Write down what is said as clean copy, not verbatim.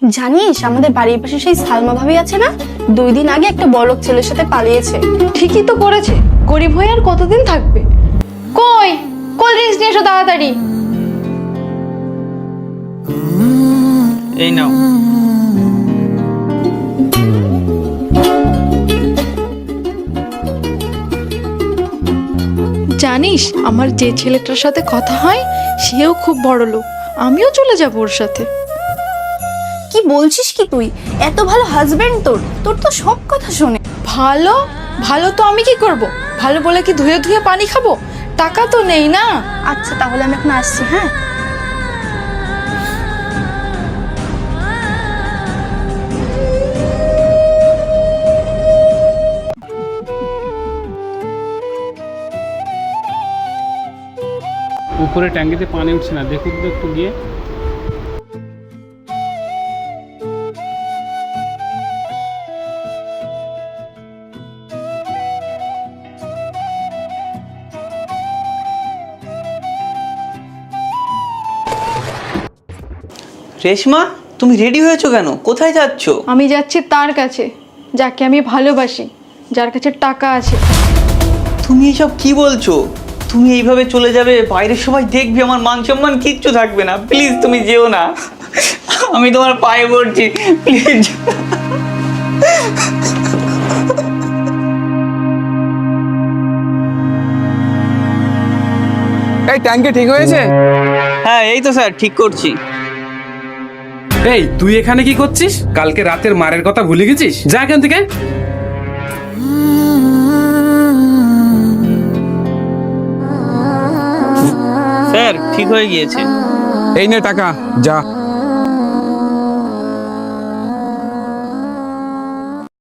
জানিস আমাদের বাড়ির পাশে সেই সালমা ভাবি আছে না, 2 দিন আগে একটা বড়লোক ছেলের সাথে পালিয়েছে। ঠিকই তো করেছে, গরিব হয়ে আর কতদিন থাকবে। কই কোল্ড ড্রিঙ্কস নিয়ে এসো তাড়াতাড়ি। এই নাও। জানিস আমার যে ছেলেটার সাথে কথা হয় সেও খুব বড় লোক, আমিও চলে যাব ওর সাথে। কি বলছিস কি তুই? এত ভালো হাজবেন্ড তোর, তোর তো সব কথা শোনে। ভালো ভালো তো আমি কি করব? ভালো বলে কি ধুয়ে ধুয়ে পানি খাবো? টাকা তো নেই না। আচ্ছা তাহলে আমি এখন আসছি। হ্যাঁ উপরে ট্যাঙ্কিতে পানি উঠছে না, দেখুন তো একটু গিয়ে। রেশমা, তুমি রেডি হয়েছো কেন? কোথায় যাচ্ছো? আমি যাচ্ছি তার কাছে যাকে আমি ভালোবাসি, যার কাছে টাকা আছে। তুমি এসব কি বলছো? তুমি এইভাবে চলে যাবে, বাইরের সবাই দেখবে, আমার মান সম্মান কিচ্ছু থাকবে না। প্লিজ তুমি যেও না, আমি তোমার পায়ে পড়ছি, প্লিজ। এই ট্যাঙ্কি ঠিক হয়েছে? হ্যাঁ এই তো স্যার ঠিক করছি। এই তুই এখানে কি করছিস? কালকে রাতের মারের কথা ভুলে গেছিস? যা এখান থেকে। স্যার ঠিক হয়ে গিয়েছে। এই নে টাকা, যা।